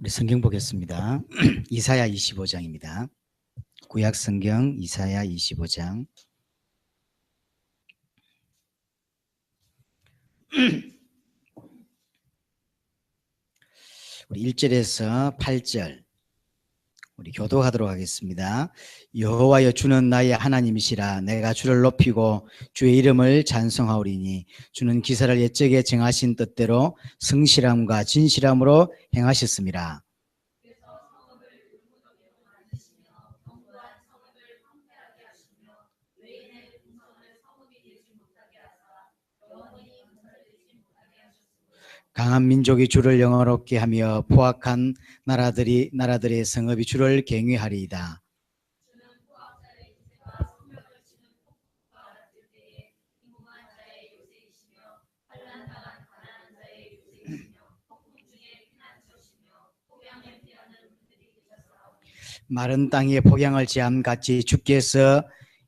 우리 성경 보겠습니다. 이사야 25장입니다. 구약 성경 이사야 25장. 우리 1절에서 8절 우리 교독하도록 하겠습니다. 여호와여 주는 나의 하나님이시라. 내가 주를 높이고 주의 이름을 찬송하오리니 주는 기사를 옛적에 정하신 뜻대로 성실함과 진실함으로 행하셨습니다. 강한 민족이 주를 영화롭게 하며 포악한 나라들의 성읍이 주를 경외하리이다. 마른 땅에 폭양을 제함같이 주께서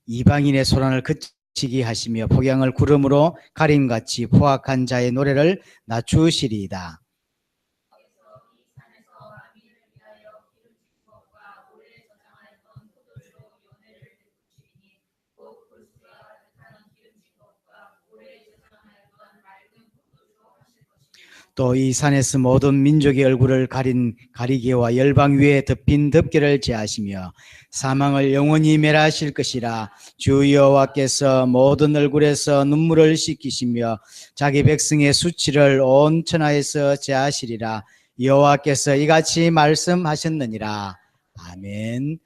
이방인의 소란을 그치게 하시며 폭양을 구름으로 가림같이 포악한 자의 노래를 낮추시리이다. 또 이 산에서 모든 민족의 얼굴을 가린 가리개와 열방 위에 덮인 덮개를 제하시며 사망을 영원히 멸하실 것이라. 주 여호와께서 모든 얼굴에서 눈물을 씻기시며 자기 백성의 수치를 온 천하에서 제하시리라. 여호와께서 이같이 말씀하셨느니라. 아멘.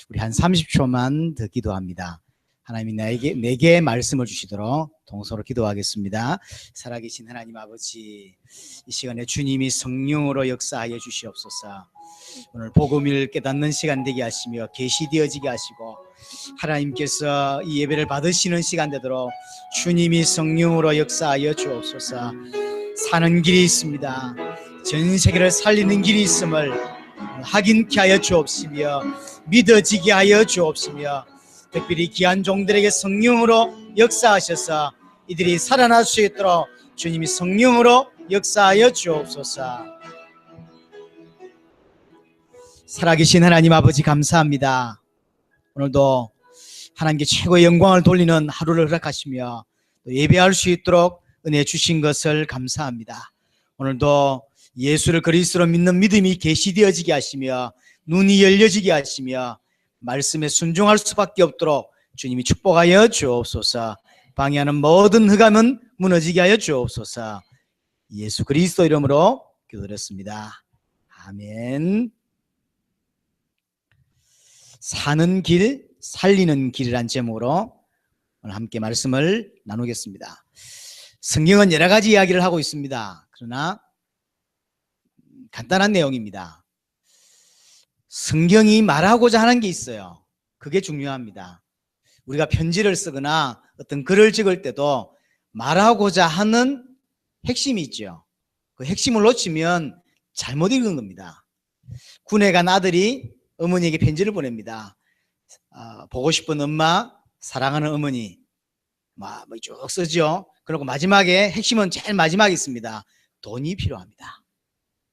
우리 한 30초만 더 기도합니다. 하나님이 내게 말씀을 주시도록 동서로 기도하겠습니다. 살아계신 하나님 아버지, 이 시간에 주님이 성령으로 역사하여 주시옵소서. 오늘 복음을 깨닫는 시간 되게 하시며 계시되어지게 하시고 하나님께서 이 예배를 받으시는 시간 되도록 주님이 성령으로 역사하여 주옵소서. 사는 길이 있습니다. 전 세계를 살리는 길이 있음을 확인케 하여 주옵시며 믿어지게 하여 주옵시며 특별히 귀한 종들에게 성령으로 역사하셔서 이들이 살아날 수 있도록 주님이 성령으로 역사하여 주옵소서. 살아계신 하나님 아버지 감사합니다. 오늘도 하나님께 최고의 영광을 돌리는 하루를 허락하시며 또 예배할 수 있도록 은혜 주신 것을 감사합니다. 오늘도 예수를 그리스도로 믿는 믿음이 계시되어지게 하시며 눈이 열려지게 하시며 말씀에 순종할 수밖에 없도록 주님이 축복하여 주옵소서. 방해하는 모든 흑암은 무너지게 하여 주옵소서. 예수 그리스도 이름으로 기도드렸습니다. 아멘. 사는 길, 살리는 길이란 제목으로 오늘 함께 말씀을 나누겠습니다. 성경은 여러 가지 이야기를 하고 있습니다. 그러나 간단한 내용입니다. 성경이 말하고자 하는 게 있어요. 그게 중요합니다. 우리가 편지를 쓰거나 어떤 글을 찍을 때도 말하고자 하는 핵심이 있죠. 그 핵심을 놓치면 잘못 읽은 겁니다. 군에 간 아들이 어머니에게 편지를 보냅니다. 보고 싶은 엄마, 사랑하는 어머니, 쭉 쓰죠. 그리고 마지막에 핵심은 제일 마지막에 있습니다. 돈이 필요합니다.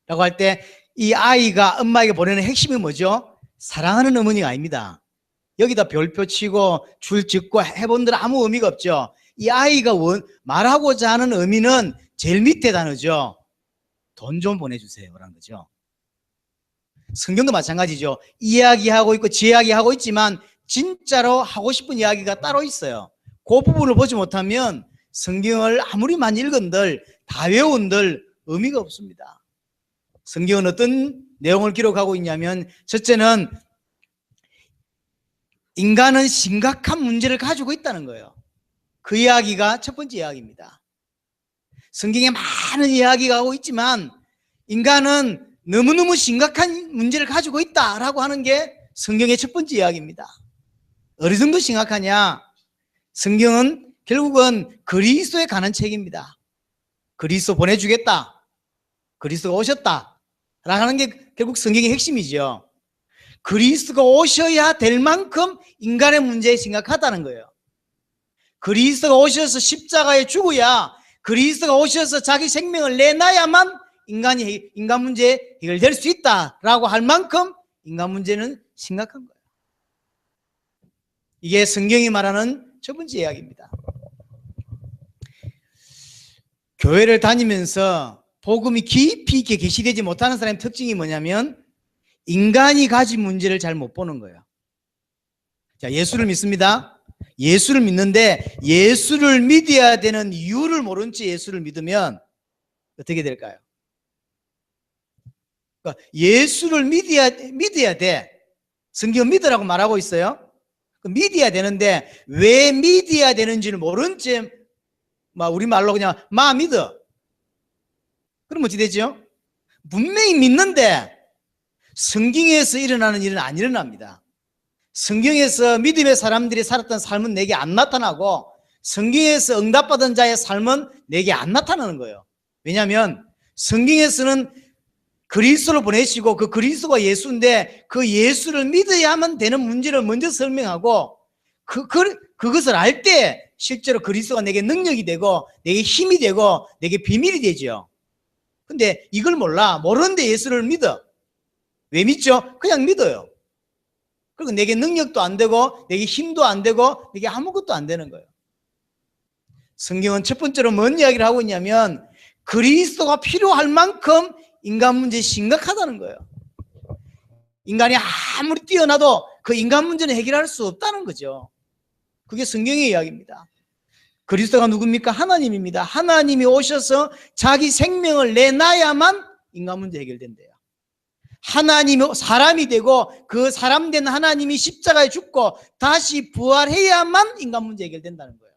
라고 할 때 이 아이가 엄마에게 보내는 핵심이 뭐죠? 사랑하는 어머니가 아닙니다. 여기다 별표 치고 줄 짓고 해본들 아무 의미가 없죠. 이 아이가 말하고자 하는 의미는 제일 밑에 단어죠. 돈 좀 보내주세요 라는 거죠. 성경도 마찬가지죠. 이야기하고 있고 제 이야기하고 있지만 진짜로 하고 싶은 이야기가 따로 있어요. 그 부분을 보지 못하면 성경을 아무리 많이 읽은들 다 외운들 의미가 없습니다. 성경은 어떤 내용을 기록하고 있냐면 첫째는 인간은 심각한 문제를 가지고 있다는 거예요. 그 이야기가 첫 번째 이야기입니다. 성경에 많은 이야기가 하고 있지만 인간은 너무너무 심각한 문제를 가지고 있다라고 하는 게 성경의 첫 번째 이야기입니다. 어느 정도 심각하냐? 성경은 결국은 그리스도에 관한 책입니다. 그리스도 보내주겠다. 그리스도가 오셨다. 라고 하는 게 결국 성경의 핵심이죠. 그리스도가 오셔야 될 만큼 인간의 문제에 심각하다는 거예요. 그리스도가 오셔서 십자가에 죽어야, 그리스도가 오셔서 자기 생명을 내놔야만 인간 문제 해결될 수 있다라고 할 만큼 인간 문제는 심각한 거예요. 이게 성경이 말하는 첫 번째 이야기입니다. 교회를 다니면서 복음이 깊이 있게 계시되지 못하는 사람의 특징이 뭐냐면 인간이 가진 문제를 잘 못 보는 거예요. 자, 예수를 믿습니다. 예수를 믿는데 예수를 믿어야 되는 이유를 모른 채 예수를 믿으면 어떻게 될까요? 그러니까 예수를 믿어야 돼. 성경 믿으라고 말하고 있어요. 믿어야 되는데 왜 믿어야 되는지를 모른 채 우리말로 그냥 믿어. 그럼 어찌 되죠? 분명히 믿는데 성경에서 일어나는 일은 안 일어납니다. 성경에서 믿음의 사람들이 살았던 삶은 내게 안 나타나고 성경에서 응답받은 자의 삶은 내게 안 나타나는 거예요. 왜냐하면 성경에서는 그리스도를 보내시고 그 그리스도가 예수인데 그 예수를 믿어야만 되는 문제를 먼저 설명하고 그것을 알 때 실제로 그리스도가 내게 능력이 되고 내게 힘이 되고 내게 비밀이 되죠. 근데 이걸 모르는데 예수를 믿어. 왜 믿죠? 그냥 믿어요. 그리고 내게 능력도 안 되고 내게 힘도 안 되고 내게 아무것도 안 되는 거예요. 성경은 첫 번째로 뭔 이야기를 하고 있냐면 그리스도가 필요할 만큼 인간 문제 심각하다는 거예요. 인간이 아무리 뛰어나도 그 인간 문제는 해결할 수 없다는 거죠. 그게 성경의 이야기입니다. 그리스도가 누굽니까? 하나님입니다. 하나님이 오셔서 자기 생명을 내놔야만 인간 문제 해결된대요. 하나님이 사람이 되고 그 사람 된 하나님이 십자가에 죽고 다시 부활해야만 인간 문제 해결된다는 거예요.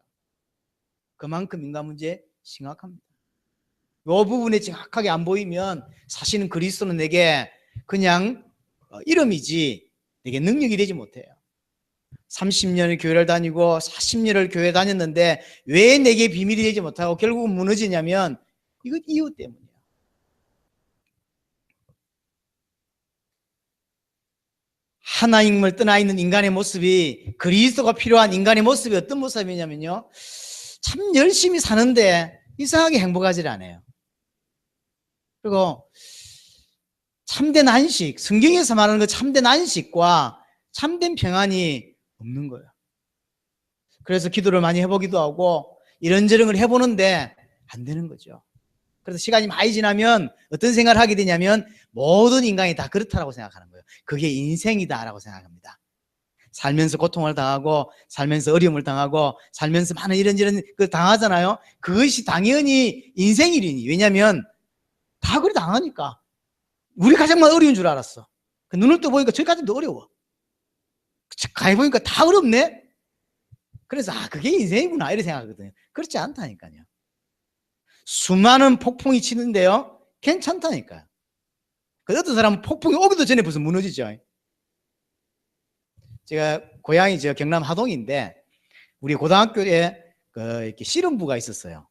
그만큼 인간 문제 심각합니다. 이 부분에 정확하게 안 보이면 사실은 그리스도는 내게 그냥 이름이지 내게 능력이 되지 못해요. 30년을 교회를 다니고 40년을 교회 다녔는데 왜 내게 비밀이 되지 못하고 결국은 무너지냐면 이것 이유 때문이에요. 하나님을 떠나 있는 인간의 모습이 그리스도가 필요한 인간의 모습이 어떤 모습이냐면요. 참 열심히 사는데 이상하게 행복하지 않아요. 그리고 참된 안식, 성경에서 말하는 그 참된 안식과 참된 평안이 없는 거예요. 그래서 기도를 많이 해보기도 하고 이런저런 걸 해보는데 안 되는 거죠. 그래서 시간이 많이 지나면 어떤 생각을 하게 되냐면 모든 인간이 다 그렇다라고 생각하는 거예요. 그게 인생이다라고 생각합니다. 살면서 고통을 당하고 살면서 어려움을 당하고 살면서 많은 이런저런 그 당하잖아요. 그것이 당연히 인생이니. 왜냐하면 다 그래 당하니까. 우리 가정만 어려운 줄 알았어. 눈을 떠 보니까 저희 가정도 어려워. 가해보니까 다 어렵네. 그래서 그게 인생이구나 이렇게 생각하거든요. 그렇지 않다니까요. 수많은 폭풍이 치는데요 괜찮다니까요. 어떤 사람은 폭풍이 오기도 전에 벌써 무너지죠. 제가 고향이 경남 하동인데 우리 고등학교에 이렇게 씨름부가 있었어요.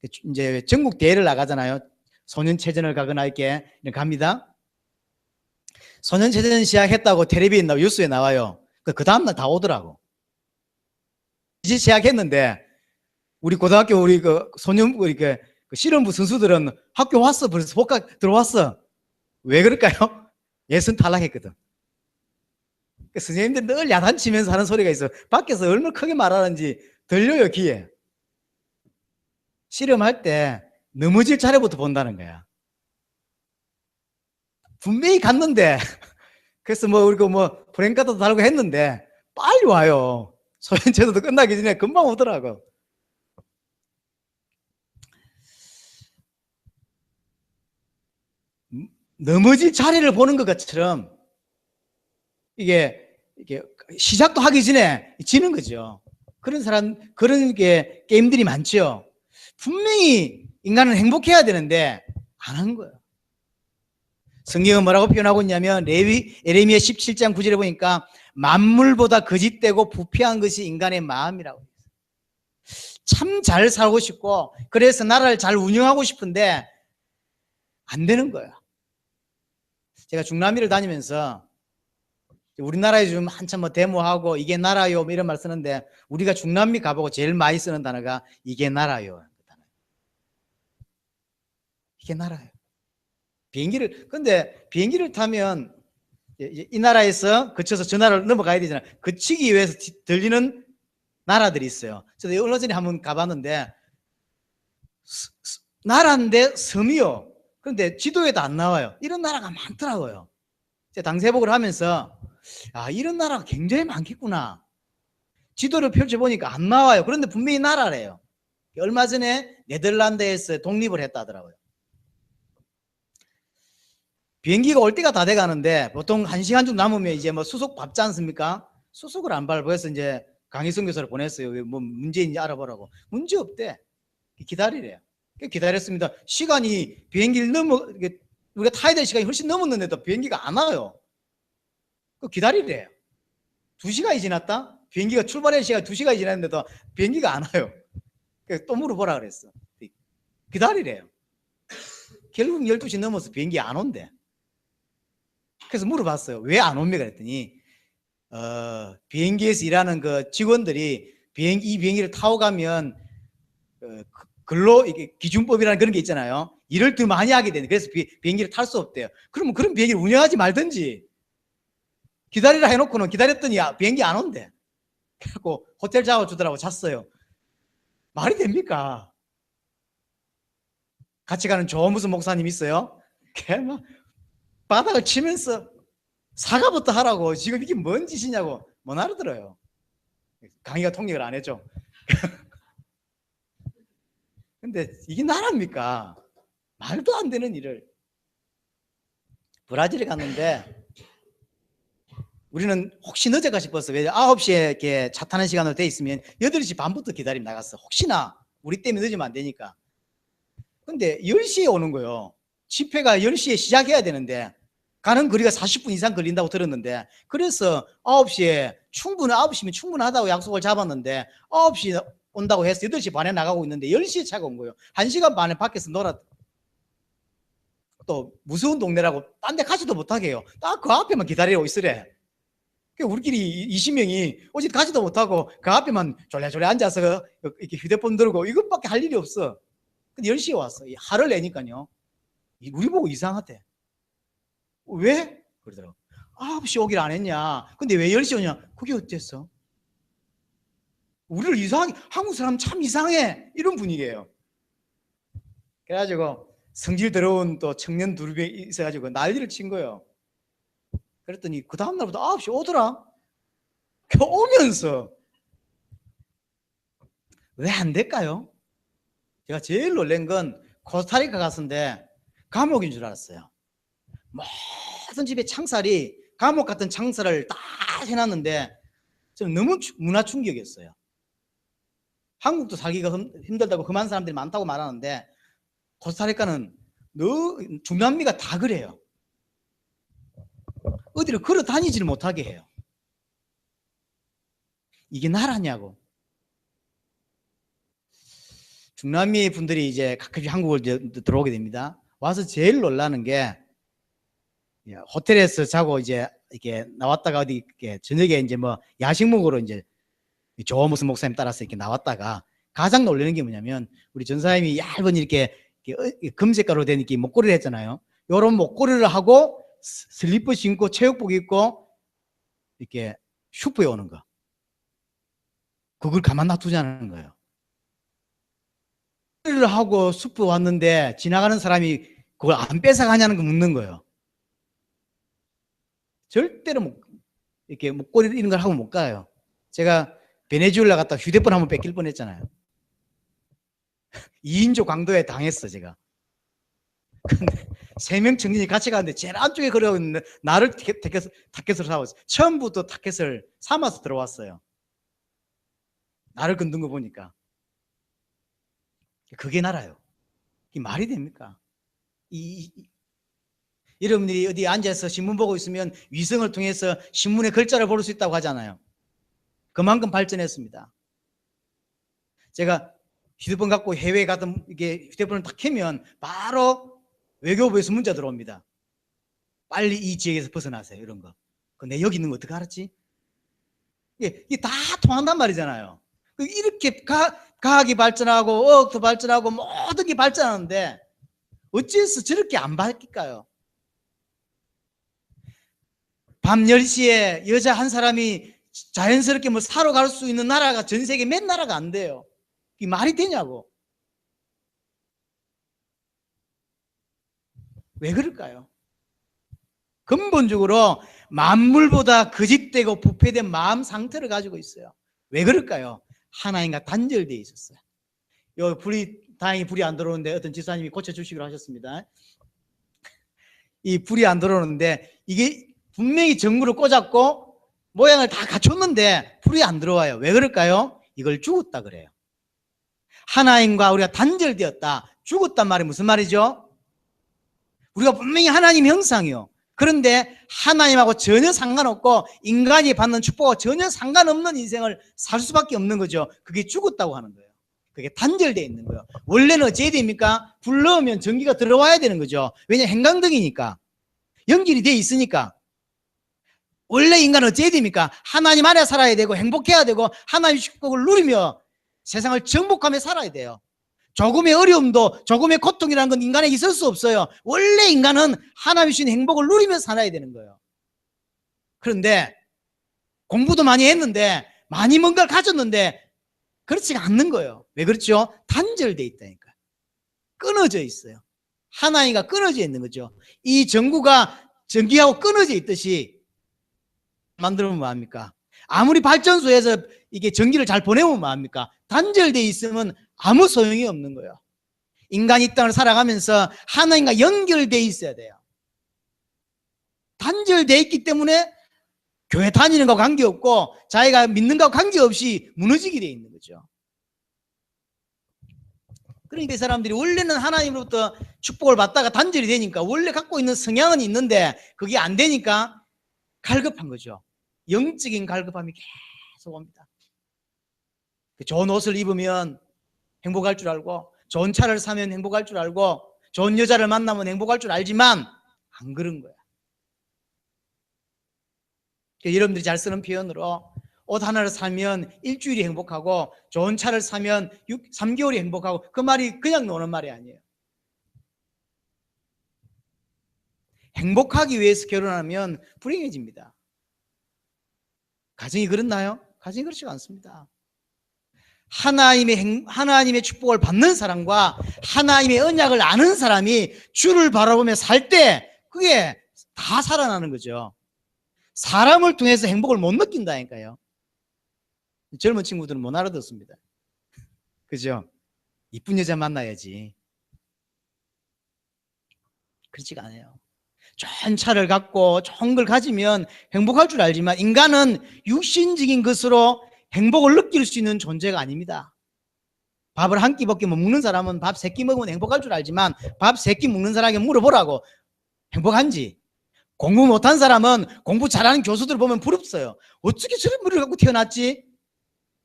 이제 전국 대회를 나가잖아요. 소년체전을 가거나 이렇게 갑니다. 소년체전 시작했다고 텔레비에 뉴스에 나와요. 그 다음날 다 오더라고. 이제 시작했는데 우리 고등학교 우리 소년부 이렇게 씨름부 선수들은 학교 왔어. 벌써 복학 들어왔어. 왜 그럴까요? 예선 탈락했거든. 선생님들 늘 야단치면서 하는 소리가 있어. 밖에서 얼마나 크게 말하는지 들려요, 귀에. 씨름할 때 넘어질 차례부터 본다는 거야. 분명히 갔는데 그래서 우리가 프랭카드도 달고 했는데 빨리 와요. 소년체전도 끝나기 전에 금방 오더라고. 넘어질 차례를 보는 것처럼 이게 시작도 하기 전에 지는 거죠. 그런 게 게임들이 많죠. 분명히 인간은 행복해야 되는데 안 한 거예요. 성경은 뭐라고 표현하고 있냐면 에레미야 17장 9절에 보니까 만물보다 거짓되고 부패한 것이 인간의 마음이라고 했어요. 참 잘 살고 싶고 그래서 나라를 잘 운영하고 싶은데 안 되는 거예요. 제가 중남미를 다니면서 우리나라에 지금 한참 데모하고 이게 나라요 이런 말 쓰는데 우리가 중남미 가보고 제일 많이 쓰는 단어가 이게 나라요. 이게 나라요. 근데 비행기를 타면 이 나라에서 거쳐서 저 나라로 넘어가야 되잖아요. 거치기 위해서 들리는 나라들이 있어요. 저도 얼마 전에 한번 가봤는데, 나라인데 섬이요. 그런데 지도에도 안 나와요. 이런 나라가 많더라고요. 제가 당세복을 하면서, 이런 나라가 굉장히 많겠구나. 지도를 펼쳐보니까 안 나와요. 그런데 분명히 나라래요. 얼마 전에 네덜란드에서 독립을 했다 하더라고요. 비행기가 올 때가 다 돼가는데 보통 1시간 정도 남으면 이제 뭐 수속 밟지 않습니까? 수속을 안 밟고 해서 이제 강희성 교사를 보냈어요. 왜 뭐 문제인지 알아보라고. 문제 없대. 기다리래요. 기다렸습니다. 시간이 비행기를 우리가 타야 될 시간이 훨씬 넘었는데도 비행기가 안 와요. 기다리래요. 2시간이 지났다? 비행기가 출발할 시간 2시간이 지났는데도 비행기가 안 와요. 또 물어보라 그랬어. 기다리래요. 결국 12시 넘어서 비행기 안 온대. 그래서 물어봤어요. 왜 안 옵니까? 그랬더니 비행기에서 일하는 그 직원들이 이 비행기를 타고 가면 근로 이게 기준법이라는 그런 게 있잖아요. 일을 더 많이 하게 되는데 그래서 비행기를 탈 수 없대요. 그러면 그런 비행기를 운영하지 말든지 기다리라 해놓고는 기다렸더니 비행기 안 온대. 그래갖고 호텔 잡아주더라고. 잤어요. 말이 됩니까? 같이 가는 조무슨 목사님 있어요. 걔막 바닥을 치면서 사과부터 하라고. 지금 이게 뭔 짓이냐고 못 알아들어요. 강의가 통역을 안 했죠. 근데 이게 나라입니까? 말도 안 되는 일을. 브라질에 갔는데 우리는 혹시 늦을까 싶었어. 왜 9시에 이렇게 차 타는 시간으로 돼 있으면 8시 반부터 기다림 나갔어. 혹시나 우리 때문에 늦으면 안 되니까. 근데 10시에 오는 거요. 집회가 10시에 시작해야 되는데 가는 거리가 40분 이상 걸린다고 들었는데, 그래서 9시에 9시면 충분하다고 약속을 잡았는데 9시 온다고 해서 8시 반에 나가고 있는데 10시에 차가 온 거예요. 1시간 반에 밖에서 또 무서운 동네라고 딴 데 가지도 못하게 해요. 딱 그 앞에만 기다리고 있으래. 우리끼리 20명이 어디 가지도 못하고 그 앞에만 졸래졸래 앉아서 이렇게 휴대폰 들고 이것밖에 할 일이 없어. 근데 10시에 왔어. 화를 내니까요. 우리 보고 이상하대. 왜? 그러더라고. 9시 오길 안 했냐. 근데 왜 10시 오냐. 그게 어땠어? 우리를 이상하게, 한국 사람 참 이상해. 이런 분위기예요. 그래가지고 성질 더러운 또 청년 둘이 있어가지고 난리를 친 거예요. 그랬더니 그 다음날부터 9시 오더라. 오면서 왜 안 될까요? 제가 제일 놀란 건 코스타리카 갔는데 감옥인 줄 알았어요. 모든 집에 창살이 감옥 같은 창살을 다 해놨는데 저는 너무 문화 충격이었어요. 한국도 살기가 힘들다고 험한 사람들이 많다고 말하는데 코스타리카는 중남미가 다 그래요. 어디를 걸어 다니지를 못하게 해요. 이게 나라냐고. 중남미 분들이 이제 가끔씩 한국을 들어오게 됩니다. 와서 제일 놀라는 게 호텔에서 자고 이제 이렇게 나왔다가 어디 이렇게 저녁에 이제 뭐 야식 먹으러 이제 조무슨 목사님 따라서 이렇게 나왔다가 가장 놀라는 게 뭐냐면 우리 전사님이 얇은 이렇게 금색깔로 된 이렇게 목걸이를 했잖아요. 요런 목걸이를 하고 슬리퍼 신고 체육복 입고 이렇게 슈퍼에 오는 거. 그걸 가만 놔두자는 거예요. 를 하고 슈퍼 왔는데 지나가는 사람이 그걸 안 뺏어가냐는 거 묻는 거예요. 절대로 이렇게 목걸이 이런 걸 하고 못 가요. 제가 베네수엘라 갔다 휴대폰 한번 뺏길 뻔했잖아요. 2인조 강도에 당했어 제가. 근데 3명 청년이 같이 가는데 제일 안쪽에 걸어오고 있는데 나를 타켓으로 사왔어. 처음부터 타켓을 삼아서 들어왔어요. 나를 건든 거 보니까. 그게 나라요. 이게 말이 됩니까? 여러분들이 어디 앉아서 신문 보고 있으면 위성을 통해서 신문의 글자를 볼 수 있다고 하잖아요. 그만큼 발전했습니다. 제가 휴대폰 갖고 해외에 가든 이게 휴대폰을 딱 켜면 바로 외교부에서 문자 들어옵니다. 빨리 이 지역에서 벗어나세요. 이런 거. 내 여기 있는 거 어떻게 알았지? 이게 다 통한단 말이잖아요. 이렇게 과학이 발전하고 어학도 발전하고 모든 게 발전하는데 어째서 저렇게 안 바뀔까요? 밤 10시에 여자 한 사람이 자연스럽게 뭐 사러 갈 수 있는 나라가 전 세계 몇 나라가 안 돼요. 이게 말이 되냐고. 왜 그럴까요? 근본적으로 만물보다 거짓되고 부패된 마음 상태를 가지고 있어요. 왜 그럴까요? 하나님과 단절되어 있었어요. 요 다행히 불이 안 들어오는데 어떤 지사님이 고쳐주시기로 하셨습니다. 이 불이 안 들어오는데 이게 분명히 전구를 꽂았고 모양을 다 갖췄는데 불이 안 들어와요. 왜 그럴까요? 이걸 죽었다 그래요. 하나님과 우리가 단절되었다. 죽었단 말이 무슨 말이죠? 우리가 분명히 하나님 형상이요. 그런데 하나님하고 전혀 상관없고 인간이 받는 축복과 전혀 상관없는 인생을 살 수밖에 없는 거죠. 그게 죽었다고 하는 거예요. 그게 단절되어 있는 거예요. 원래는 어찌해야 됩니까? 불 넣으면 전기가 들어와야 되는 거죠. 왜냐하면 행강등이니까. 연결이 되어 있으니까. 원래 인간은 어찌해야 됩니까? 하나님 안에 살아야 되고 행복해야 되고 하나님의 축복을 누리며 세상을 정복하며 살아야 돼요. 조금의 어려움도 조금의 고통이라는 건 인간에게 있을 수 없어요. 원래 인간은 하나님이 주신 행복을 누리며 살아야 되는 거예요. 그런데 공부도 많이 했는데 많이 뭔가를 가졌는데 그렇지가 않는 거예요. 왜 그렇죠? 단절되어 있다니까. 끊어져 있어요. 하나님과 끊어져 있는 거죠. 이 전구가 전기하고 끊어져 있듯이 만들면 뭐합니까? 아무리 발전소에서 이게 전기를 잘 보내면 뭐합니까? 단절되어 있으면 아무 소용이 없는 거예요. 인간이 이 땅을 살아가면서 하나님과 연결되어 있어야 돼요. 단절되어 있기 때문에 교회 다니는 거 관계없고 자기가 믿는 거 관계없이 무너지게 되어 있는 거죠. 그러니까 이 사람들이 원래는 하나님으로부터 축복을 받다가 단절이 되니까 원래 갖고 있는 성향은 있는데 그게 안 되니까 갈급한 거죠. 영적인 갈급함이 계속 옵니다. 좋은 옷을 입으면 행복할 줄 알고 좋은 차를 사면 행복할 줄 알고 좋은 여자를 만나면 행복할 줄 알지만 안 그런 거야. 여러분들이 잘 쓰는 표현으로 옷 하나를 사면 일주일이 행복하고 좋은 차를 사면 3개월이 행복하고 그 말이 그냥 노는 말이 아니에요. 행복하기 위해서 결혼하면 불행해집니다. 가정이 그렇나요? 가정이 그렇지 않습니다. 하나님의 축복을 받는 사람과 하나님의 언약을 아는 사람이 주를 바라보며 살 때 그게 다 살아나는 거죠. 사람을 통해서 행복을 못 느낀다니까요. 젊은 친구들은 못 알아듣습니다. 그죠? 이쁜 여자 만나야지. 그렇지가 않아요. 좋은 차를 갖고 좋은 걸 가지면 행복할 줄 알지만 인간은 육신적인 것으로 행복을 느낄 수 있는 존재가 아닙니다. 밥을 한 끼밖에 못 먹는 사람은 밥 3끼 먹으면 행복할 줄 알지만 밥 3끼 먹는 사람에게 물어보라고. 행복한지. 공부 못한 사람은 공부 잘하는 교수들 보면 부럽어요. 어떻게 저런 머리를 갖고 태어났지?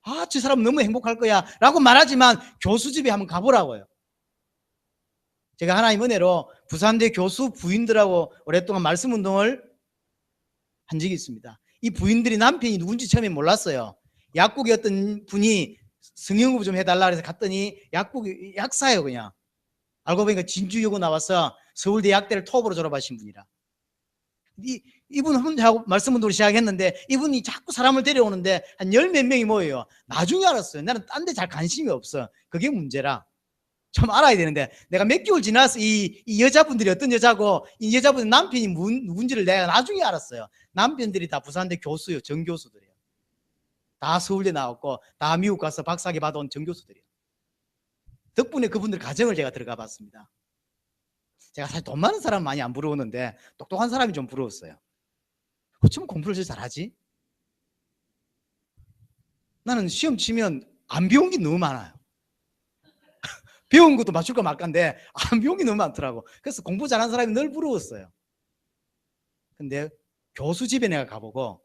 아, 저 사람 너무 행복할 거야 라고 말하지만 교수 집에 한번 가보라고요. 제가 하나님 은혜로 부산대 교수 부인들하고 오랫동안 말씀 운동을 한 적이 있습니다. 이 부인들이 남편이 누군지 처음에 몰랐어요. 약국에 어떤 분이 성형을 좀 해달라 그래서 갔더니 약사예요. 그냥 알고 보니까 진주여고 나와서 서울대 약대를 톱으로 졸업하신 분이라. 이분 혼자 하고 말씀 운동을 시작했는데 이분이 자꾸 사람을 데려오는데 한 열 몇 명이 모여요. 나중에 알았어요. 나는 딴 데 잘 관심이 없어. 그게 문제라. 좀 알아야 되는데 내가 몇 개월 지나서 이 여자분들이 어떤 여자고 이 여자분 남편이 누군지를 내가 나중에 알았어요. 남편들이 다 부산대 교수요. 정교수들이에요. 다 서울대 나왔고 다 미국 가서 박사학위 받아온 정교수들이에요. 덕분에 그분들 가정을 제가 들어가 봤습니다. 제가 사실 돈 많은 사람 많이 안 부러웠는데 똑똑한 사람이 좀 부러웠어요. 어쩜 공부를 저 잘하지? 나는 시험 치면 안 배운 게 너무 많아요. 배운 것도 맞출까 말까인데 안 배운 게 너무 많더라고. 그래서 공부 잘하는 사람이 늘 부러웠어요. 근데 교수 집에 내가 가보고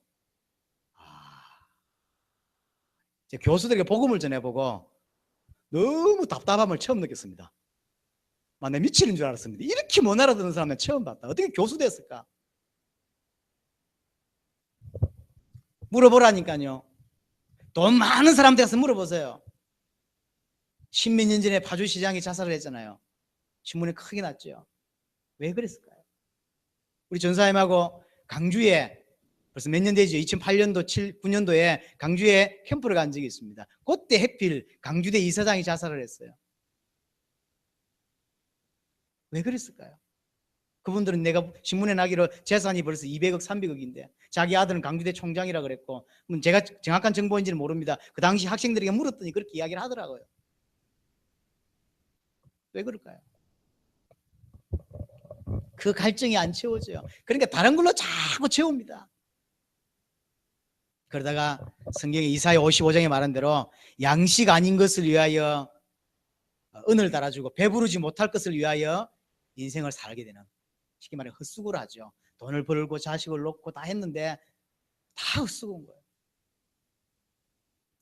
이제 교수들에게 복음을 전해보고 너무 답답함을 처음 느꼈습니다. 내 미치는 줄 알았습니다. 이렇게 못 알아듣는 사람은 처음 봤다. 어떻게 교수 됐을까? 물어보라니까요. 돈 많은 사람한테 가서 물어보세요. 십몇 년 전에 파주시장이 자살을 했잖아요. 신문에 크게 났죠. 왜 그랬을까요? 우리 전사님하고 강주에 벌써 몇 년 되죠? 2008년도, 9년도에 강주에 캠프를 간 적이 있습니다. 그때 해필 강주대 이사장이 자살을 했어요. 왜 그랬을까요? 그분들은 내가 신문에 나기로 재산이 벌써 200억, 300억인데 자기 아들은 강주대 총장이라 그랬고, 제가 정확한 정보인지는 모릅니다. 그 당시 학생들에게 물었더니 그렇게 이야기를 하더라고요. 왜 그럴까요? 그 갈증이 안 채워져요. 그러니까 다른 걸로 자꾸 채웁니다. 그러다가 성경의 이사야 55장에 말한 대로 양식 아닌 것을 위하여 은을 달아주고 배부르지 못할 것을 위하여 인생을 살게 되는, 쉽게 말해 헛수고를 하죠. 돈을 벌고 자식을 놓고 다 했는데 다 헛수고인 거예요.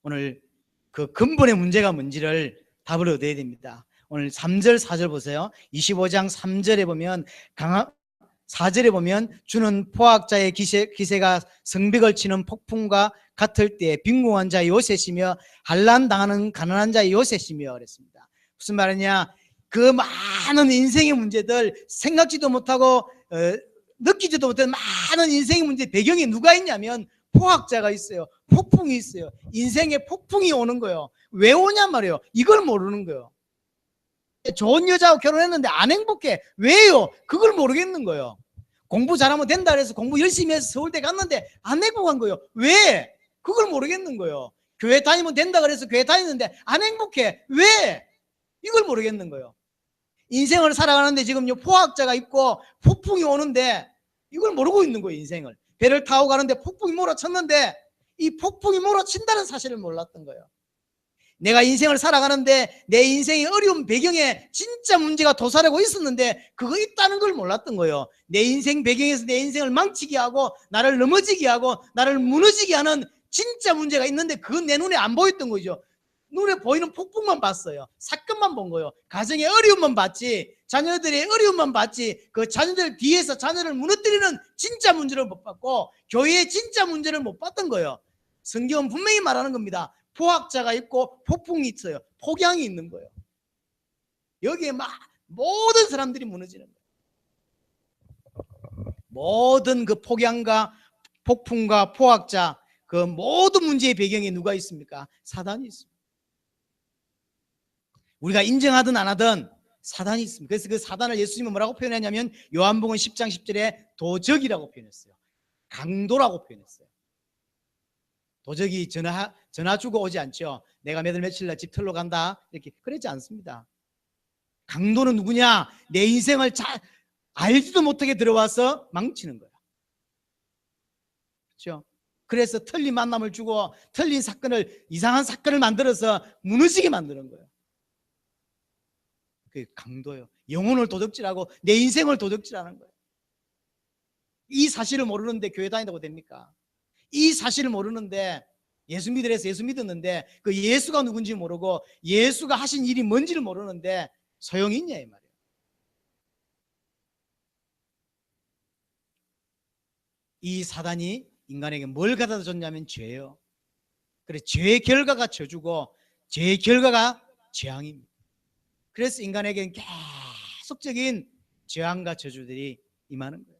오늘 그 근본의 문제가 뭔지를 답을 얻어야 됩니다. 오늘 3절 4절 보세요. 25장 3절에 보면 4절에 보면 주는 포악자의 기세가 성벽을 치는 폭풍과 같을 때 빈궁한 자의 요새시며 환난 당하는 가난한 자의 요새시며 그랬습니다. 무슨 말이냐? 그 많은 인생의 문제들, 생각지도 못하고 느끼지도 못한 많은 인생의 문제 배경에 누가 있냐면 포악자가 있어요. 폭풍이 있어요. 인생에 폭풍이 오는 거예요. 왜 오냔 말이에요. 이걸 모르는 거예요. 좋은 여자하고 결혼했는데 안 행복해. 왜요? 그걸 모르겠는 거예요. 공부 잘하면 된다 그래서 공부 열심히 해서 서울대 갔는데 안 행복한 거예요. 왜? 그걸 모르겠는 거예요. 교회 다니면 된다 그래서 교회 다니는데 안 행복해. 왜? 이걸 모르겠는 거예요. 인생을 살아가는데 지금 포악자가 있고 폭풍이 오는데 이걸 모르고 있는 거예요. 인생을 배를 타고 가는데 폭풍이 몰아쳤는데 이 폭풍이 몰아친다는 사실을 몰랐던 거예요. 내가 인생을 살아가는데 내 인생의 어려운 배경에 진짜 문제가 도사리고 있었는데 그거 있다는 걸 몰랐던 거예요. 내 인생 배경에서 내 인생을 망치게 하고 나를 넘어지게 하고 나를 무너지게 하는 진짜 문제가 있는데 그건 내 눈에 안 보였던 거죠. 눈에 보이는 폭풍만 봤어요. 사건만 본 거예요. 가정의 어려움만 봤지, 자녀들의 어려움만 봤지, 그 자녀들 뒤에서 자녀를 무너뜨리는 진짜 문제를 못 봤고 교회의 진짜 문제를 못 봤던 거예요. 성경은 분명히 말하는 겁니다. 포악자가 있고 폭풍이 있어요. 폭양이 있는 거예요. 여기에 막 모든 사람들이 무너지는 거예요. 모든 그 폭양과 폭풍과 포악자, 그 모든 문제의 배경에 누가 있습니까? 사단이 있습니다. 우리가 인정하든 안 하든 사단이 있습니다. 그래서 그 사단을 예수님은 뭐라고 표현했냐면 요한복음 10장 10절에 도적이라고 표현했어요. 강도라고 표현했어요. 도적이 전화 주고 오지 않죠. 내가 몇 월 며칠 날 집 털러 간다 이렇게 그러지 않습니다. 강도는 누구냐? 내 인생을 잘 알지도 못하게 들어와서 망치는 거야. 그렇죠? 그래서 틀린 만남을 주고 틀린 사건을, 이상한 사건을 만들어서 무너지게 만드는 거예요. 그게 강도예요. 영혼을 도적질하고 내 인생을 도적질하는 거예요. 이 사실을 모르는데 교회 다닌다고 됩니까? 이 사실을 모르는데 예수 믿으래서 예수 믿었는데 그 예수가 누군지 모르고 예수가 하신 일이 뭔지를 모르는데 소용이 있냐 이 말이에요. 이 사단이 인간에게 뭘 가져다 줬냐면 죄예요. 그래, 죄의 결과가 저주고 죄의 결과가 재앙입니다. 그래서 인간에게는 계속적인 재앙과 저주들이 임하는 거예요.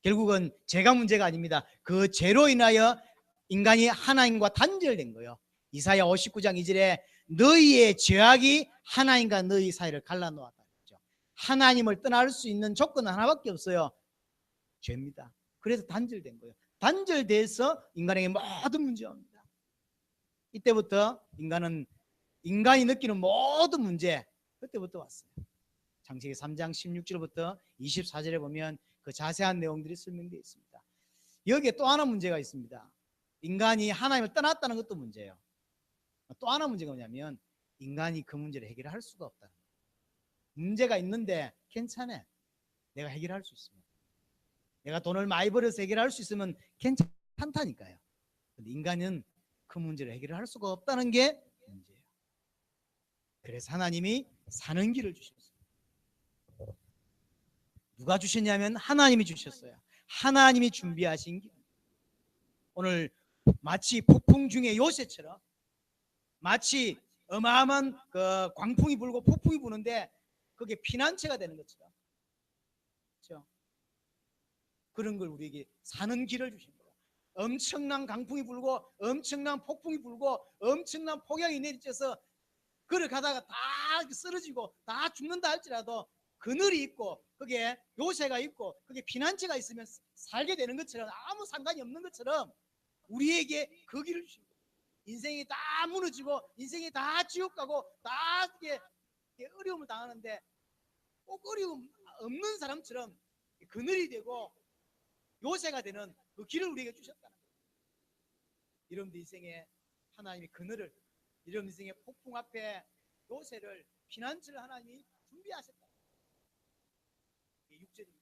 결국은 죄가 문제가 아닙니다. 그 죄로 인하여 인간이 하나님과 단절된 거예요. 이사야 59장 2절에 너희의 죄악이 하나님과 너희 사이를 갈라놓았다. 하나님을 떠날 수 있는 조건은 하나밖에 없어요. 죄입니다. 그래서 단절된 거예요. 단절돼서 인간에게 모든 문제가 옵니다. 이때부터 인간이 느끼는 모든 문제, 그때부터 왔어요. 창세기 3장 16절부터 24절에 보면 그 자세한 내용들이 설명되어 있습니다. 여기에 또 하나 문제가 있습니다. 인간이 하나님을 떠났다는 것도 문제예요. 또 하나 문제가 뭐냐면 인간이 그 문제를 해결할 수가 없다는 거예요. 문제가 있는데 괜찮아, 내가 해결할 수 있습니다. 내가 돈을 많이 벌어서 해결할 수 있으면 괜찮다니까요. 근데 인간은 그 문제를 해결할 수가 없다는 게 문제예요. 그래서 하나님이 사는 길을 주셨어요. 누가 주셨냐면 하나님이 주셨어요. 하나님이 준비하신 길. 오늘 마치 폭풍 중에 요새처럼, 마치 어마어마한 그 광풍이 불고 폭풍이 부는데 그게 피난처가 되는 것처럼, 그렇죠? 그런 걸 우리에게 사는 길을 주신 거예요. 엄청난 강풍이 불고 엄청난 폭풍이 불고 엄청난 폭염이 내리쳐서 걸어가다가 다 쓰러지고 다 죽는다 할지라도 그늘이 있고 그게 요새가 있고 그게 피난처가 있으면 살게 되는 것처럼, 아무 상관이 없는 것처럼 우리에게 그 길을 주신 거예요. 인생이 다 무너지고 인생이 다 지옥 가고 다 이게 어려움을 당하는데 꼭 어려움 없는 사람처럼 그늘이 되고 요새가 되는 그 길을 우리에게 주셨다는 거예요. 여러분들 인생에 하나님이 그늘을, 여러분 인생의 폭풍 앞에 요새를, 피난처를 하나님이 준비하셨다. 6절입니다.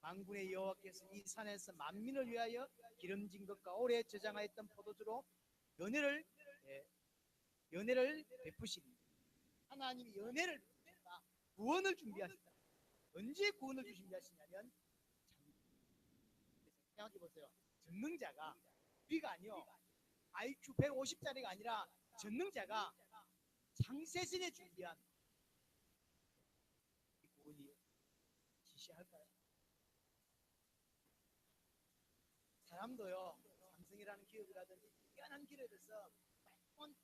만군의 여호와께서 이 산에서 만민을 위하여 기름진 것과 오래 저장하였던 포도주로 연회를 베푸시니, 하나님이 연회를 베푸시다. 구원을 준비하셨다. 언제 구원을 준비하시냐면, 생각해 보세요. 전능자가, 우리가 아니요, IQ 150짜리가 아니라 전능자가 창세전에 준비한 이 구원이 지시할까요? 사람도요, 삼성이라는 기업이라든지 뛰어난 기업에서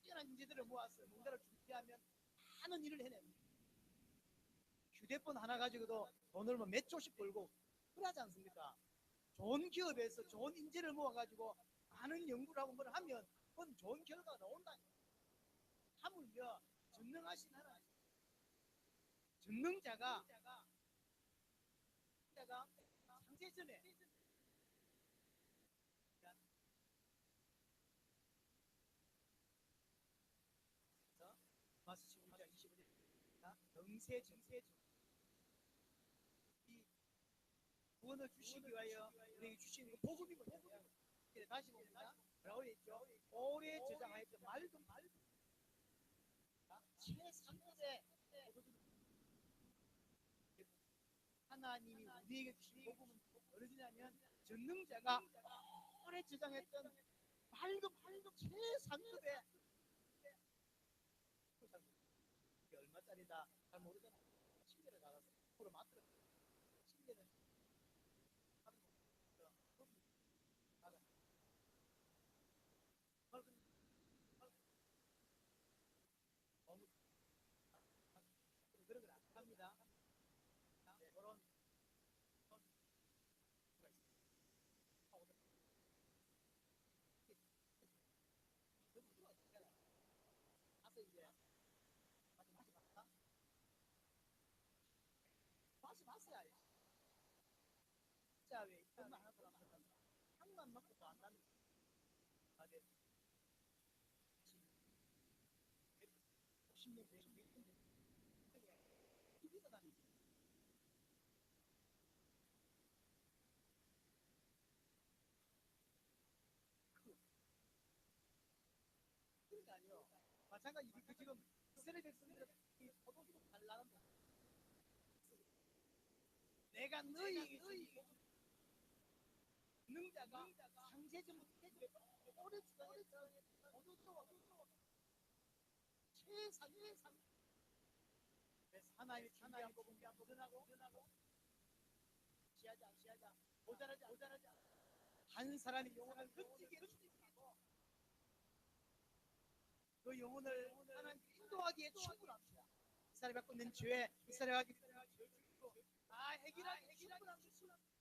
뛰어난 인재들을 모아서 뭔가를 준비하면 많은 일을 해냅니다. 휴대폰 하나 가지고도 돈을 몇 조씩 벌고 그러지 않습니까? 좋은 기업에서 좋은 인재를 모아가지고 많은 연구를 하고 뭘 하면 그건 좋은 결과가 나온다. 하물며 전능하신 하나님, 전능자가 창세전에 마스 15장 25절 정세 이 구원을 주시기 위하여 우리에게 주시는 그 복음이거든요. 다시 봅니다. 뭐라고 했죠? 오래 저장하였던 맑은 제3대 하나님이 우리에게 주신 복음은 어느 주냐면, 전능자가 오래 저장했던 맑은 제3급의, 이게 얼마짜리다 잘 모르잖아요. 10년에 나가서 프로 마트를 10년에 그런 걸 안 합니다. 그런 가서 이제 다시 봤어야 해. 진짜 왜 이런 말 하는 사람들은 향만 먹고도 안 나는 거예요. 10년 되고 TV에서 다니지. 그러니까 아니요. 마찬가지 그 지금 이스라엘 백성들은 이 포도주로 달라는 거. 내가 너희에게 준 능자가 창세전부터 오래 지나서 포도주와 최상의 그래서 하나님의 준비한 복음 도전하고 지하자 모자라지 한 사람이 영혼을 흩지게 주고 그 영혼을 하나님 인도하기에 충분합니다. 이스라엘 갖고 있는 죄, 이스라엘 갖고 있는 다 해결하기에 충분합니다.